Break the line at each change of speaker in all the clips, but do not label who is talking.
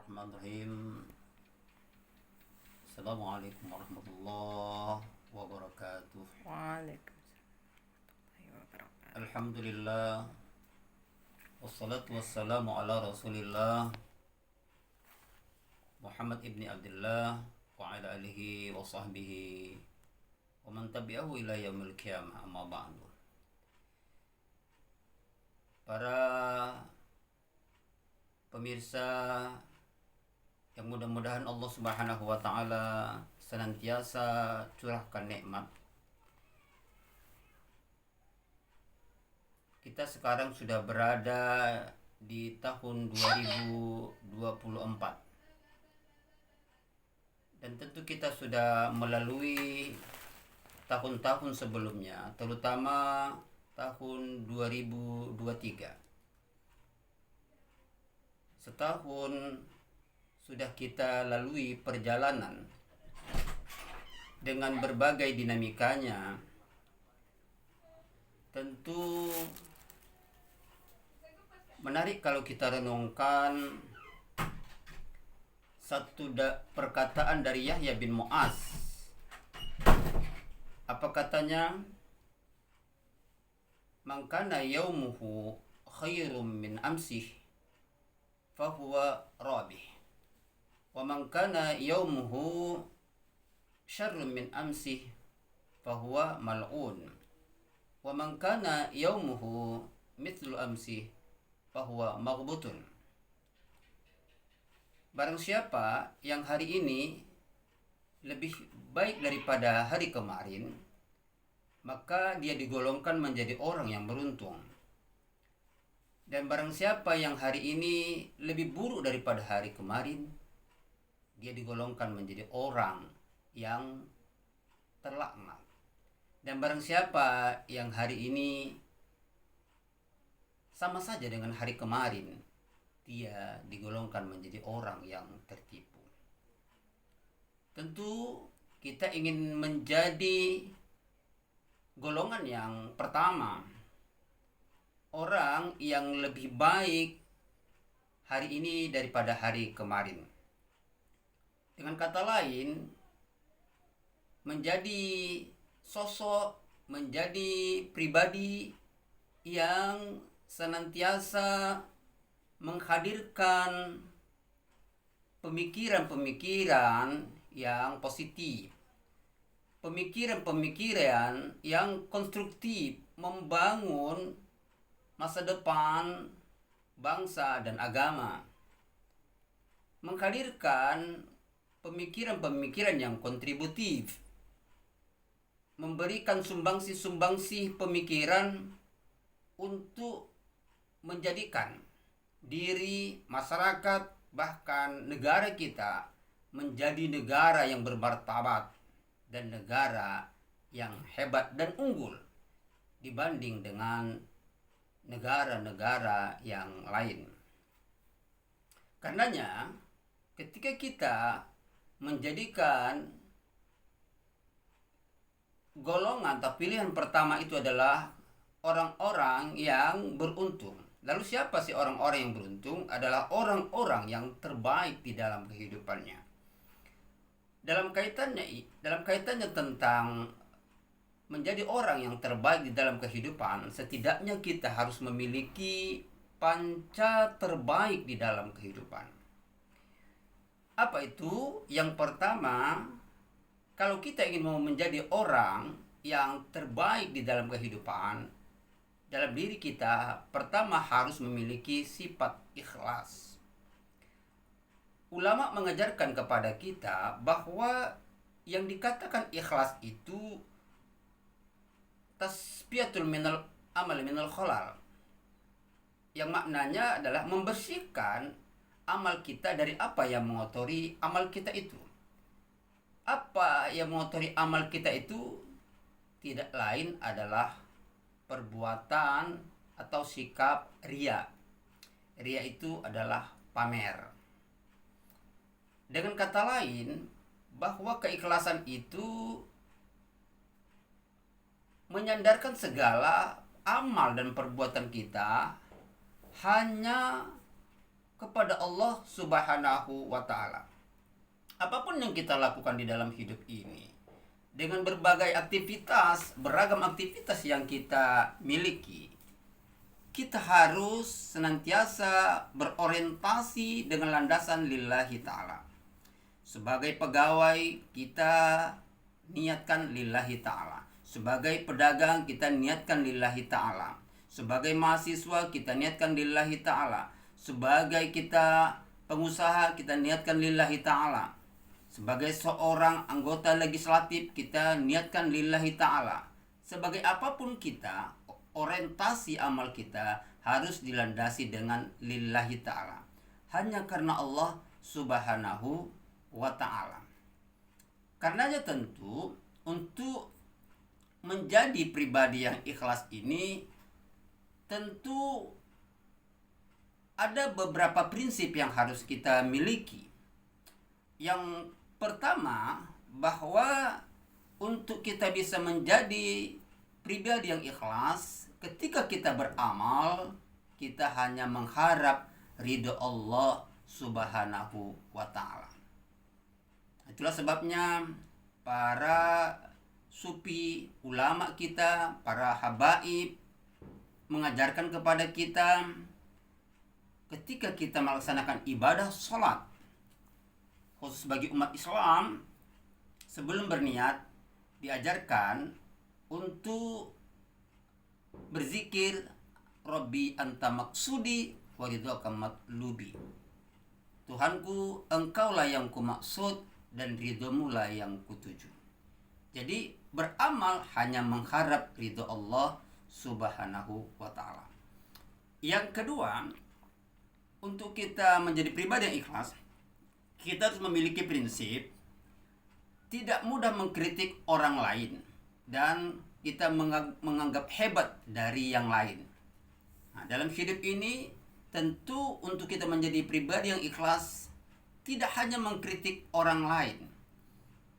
Bismillahirrahmanirrahim. Assalamualaikum warahmatullahi wabarakatuh.
Waalaikumsalam wabarakatuh.
Alhamdulillah. Wassalatu wassalamu ala rasulillah Muhammad ibni Abdullah wa ala alihi wa sahbihi wa man tabi'ahu ila yaumil qiyamah, amma ba'du. Para pemirsa yang mudah-mudahan Allah Subhanahu wa taala senantiasa curahkan nikmat. Kita sekarang sudah berada di tahun 2024. Dan tentu kita sudah melalui tahun-tahun sebelumnya, terutama tahun 2023. Setahun sudah kita lalui perjalanan dengan berbagai dinamikanya. Tentu menarik kalau kita renungkan satu perkataan dari Yahya bin Mu'az. Apa katanya? Man kana yaumuhu khairum min amsih fahuwa rabih. Wa man kana yaumuhu syarrun min amsih fahuwa mal'un. Wa man kana yaumuhu mithlu amsih fahuwa maghbutun. Barang siapa yang hari ini lebih baik daripada hari kemarin, maka dia digolongkan menjadi orang yang beruntung. Dan barang siapa yang hari ini lebih buruk daripada hari kemarin, dia digolongkan menjadi orang yang terlaknat. Dan barang siapa yang hari ini sama saja dengan hari kemarin, dia digolongkan menjadi orang yang tertipu. Tentu kita ingin menjadi golongan yang pertama, orang yang lebih baik hari ini daripada hari kemarin. Dengan kata lain, menjadi sosok, menjadi pribadi yang senantiasa menghadirkan pemikiran-pemikiran yang positif, pemikiran-pemikiran yang konstruktif, membangun masa depan bangsa dan agama, menghadirkan pemikiran-pemikiran yang kontributif, memberikan sumbangsi-sumbangsi pemikiran untuk menjadikan diri, masyarakat, bahkan negara kita menjadi negara yang bermartabat dan negara yang hebat dan unggul dibanding dengan negara-negara yang lain. Karenanya, ketika kita menjadikan golongan atau pilihan pertama itu adalah orang-orang yang beruntung. Lalu siapa sih orang-orang yang beruntung? Adalah orang-orang yang terbaik di dalam kehidupannya. Dalam kaitannya tentang menjadi orang yang terbaik di dalam kehidupan, setidaknya kita harus memiliki panca terbaik di dalam kehidupan. Apa itu? Yang pertama, kalau kita ingin mau menjadi orang yang terbaik di dalam kehidupan, dalam diri kita pertama harus memiliki sifat ikhlas. Ulama mengajarkan kepada kita bahwa yang dikatakan ikhlas itu tasfiyatul minal amal minal khalal, yang maknanya adalah membersihkan amal kita dari apa yang mengotori amal kita itu. Apa yang mengotori amal kita itu tidak lain adalah perbuatan atau sikap riya. Riya itu adalah pamer. Dengan kata lain, bahwa keikhlasan itu menyandarkan segala amal dan perbuatan kita hanya kepada Allah Subhanahu wa Ta'ala. Apapun yang kita lakukan di dalam hidup ini, dengan berbagai aktivitas, beragam aktivitas yang kita miliki, kita harus senantiasa berorientasi dengan landasan lillahi ta'ala. Sebagai pegawai, kita niatkan lillahi ta'ala. Sebagai pedagang, kita niatkan lillahi ta'ala. Sebagai mahasiswa, kita niatkan lillahi ta'ala. Sebagai kita pengusaha, kita niatkan lillahi ta'ala. Sebagai seorang anggota legislatif, kita niatkan lillahi ta'ala. Sebagai apapun kita, orientasi amal kita harus dilandasi dengan lillahi ta'ala. Hanya karena Allah Subhanahu wa Ta'ala. Karenanya tentu untuk menjadi pribadi yang ikhlas ini tentu ada beberapa prinsip yang harus kita miliki. Yang pertama, bahwa untuk kita bisa menjadi pribadi yang ikhlas, ketika kita beramal, kita hanya mengharap ridho Allah Subhanahu wa Ta'ala. Itulah sebabnya para sufi, ulama kita, para habaib mengajarkan kepada kita, ketika kita melaksanakan ibadah sholat, khusus bagi umat Islam, sebelum berniat diajarkan untuk berzikir, Rabbi anta maksudi wa ridhoka matlubi. Tuhanku, engkaulah yang kumaksud dan ridhomu lah yang kutuju. Jadi beramal hanya mengharap ridho Allah Subhanahu wa Ta'ala. Yang kedua, untuk kita menjadi pribadi yang ikhlas, kita harus memiliki prinsip tidak mudah mengkritik orang lain dan kita menganggap hebat dari yang lain. Nah, dalam hidup ini tentu untuk kita menjadi pribadi yang ikhlas tidak hanya mengkritik orang lain,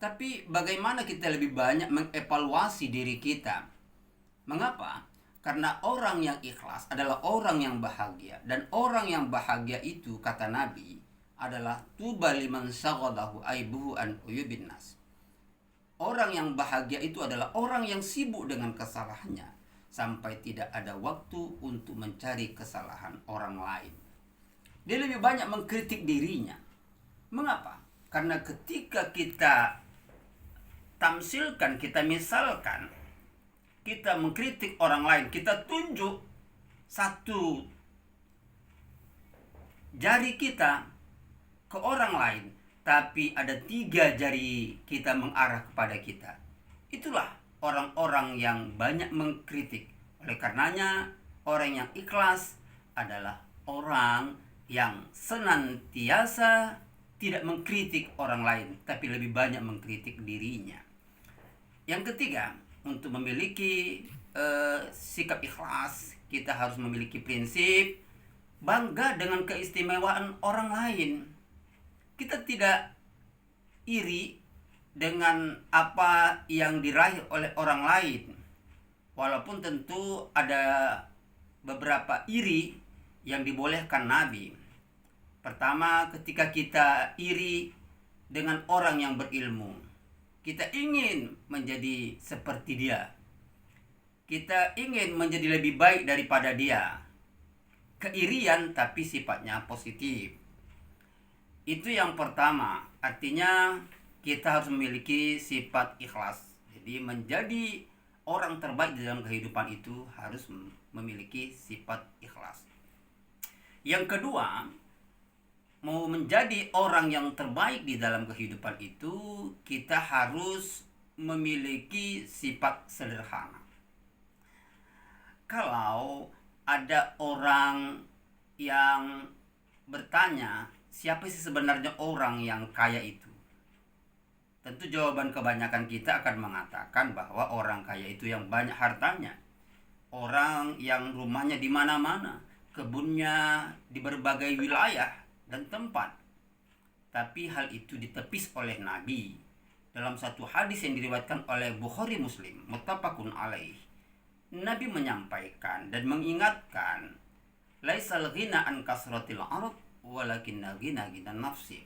tapi bagaimana kita lebih banyak mengevaluasi diri kita. Mengapa? Karena orang yang ikhlas adalah orang yang bahagia, dan orang yang bahagia itu, kata Nabi, adalah tuba liman saghadahu aibuhu an uyubin nas. Orang yang bahagia itu adalah orang yang sibuk dengan kesalahannya sampai tidak ada waktu untuk mencari kesalahan orang lain. Dia lebih banyak mengkritik dirinya. Mengapa? Karena ketika kita tamsilkan, kita misalkan, kita mengkritik orang lain, kita tunjuk satu jari kita ke orang lain, tapi ada 3 jari kita mengarah kepada kita. Itulah orang-orang yang banyak mengkritik. Oleh karenanya, orang yang ikhlas adalah orang yang senantiasa tidak mengkritik orang lain, tapi lebih banyak mengkritik dirinya. Yang ketiga, untuk memiliki sikap ikhlas, kita harus memiliki prinsip bangga dengan keistimewaan orang lain. Kita tidak iri dengan apa yang diraih oleh orang lain, walaupun tentu ada beberapa iri yang dibolehkan Nabi. Pertama, ketika kita iri dengan orang yang berilmu, kita ingin menjadi seperti dia, kita ingin menjadi lebih baik daripada dia. Keirian tapi sifatnya positif. Itu yang pertama. Artinya kita harus memiliki sifat ikhlas. Jadi menjadi orang terbaik dalam kehidupan itu harus memiliki sifat ikhlas. Yang kedua, mau menjadi orang yang terbaik di dalam kehidupan itu, kita harus memiliki sifat sederhana. Kalau ada orang yang bertanya, siapa sih sebenarnya orang yang kaya itu? Tentu jawaban kebanyakan kita akan mengatakan bahwa orang kaya itu yang banyak hartanya. Orang yang rumahnya di mana-mana, kebunnya di berbagai wilayah dan tempat. Tapi hal itu ditepis oleh Nabi dalam satu hadis yang diriwayatkan oleh Bukhari Muslim, muttafaqun alaih. Nabi menyampaikan dan mengingatkan, laisal ghina an kasratil ard walakinna ghina ghinan nafsi.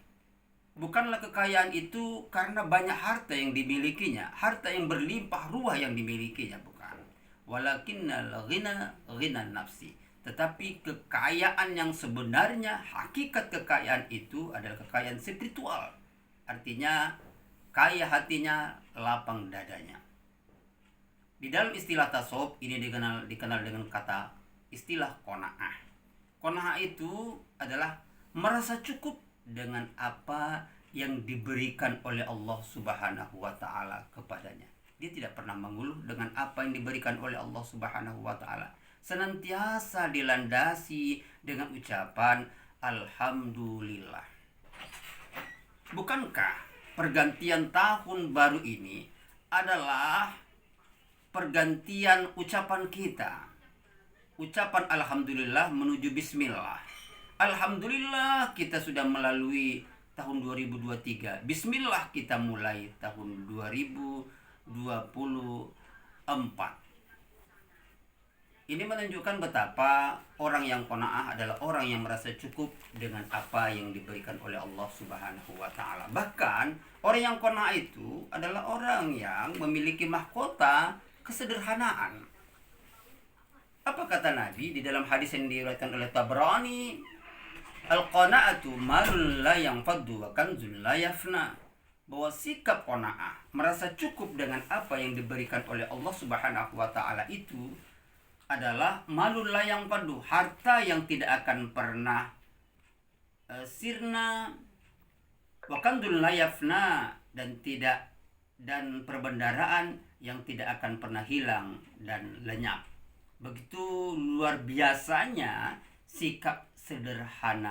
Bukanlah kekayaan itu karena banyak harta yang dimilikinya, harta yang berlimpah ruah yang dimilikinya, bukan. Walakinnal ghina ghinan nafsi. Tetapi kekayaan yang sebenarnya, hakikat kekayaan itu adalah kekayaan spiritual. Artinya kaya hatinya, lapang dadanya. Di dalam istilah tasawuf ini dikenal dengan kata istilah qanaah. Qanaah itu adalah merasa cukup dengan apa yang diberikan oleh Allah Subhanahu wa taala kepadanya. Dia tidak pernah mengeluh dengan apa yang diberikan oleh Allah Subhanahu wa taala. Senantiasa dilandasi dengan ucapan alhamdulillah. Bukankah pergantian tahun baru ini adalah pergantian ucapan kita? Ucapan alhamdulillah menuju bismillah. Alhamdulillah kita sudah melalui tahun 2023. Bismillah kita mulai tahun 2024. Ini menunjukkan betapa orang yang qanaah adalah orang yang merasa cukup dengan apa yang diberikan oleh Allah Subhanahu wa taala. Bahkan orang yang qanaah itu adalah orang yang memiliki mahkota kesederhanaan. Apa kata Nabi di dalam hadis yang diriwayatkan oleh Tabrani? Al-qanaatu malun la yanfaddu wa kanzun la yafna. Bahwa sikap qanaah, merasa cukup dengan apa yang diberikan oleh Allah Subhanahu wa taala itu adalah malun la yanfaddu, harta yang tidak akan pernah sirna, wa kanzun la yafna, dan perbendaharaan yang tidak akan pernah hilang dan lenyap. Begitu luar biasanya sikap sederhana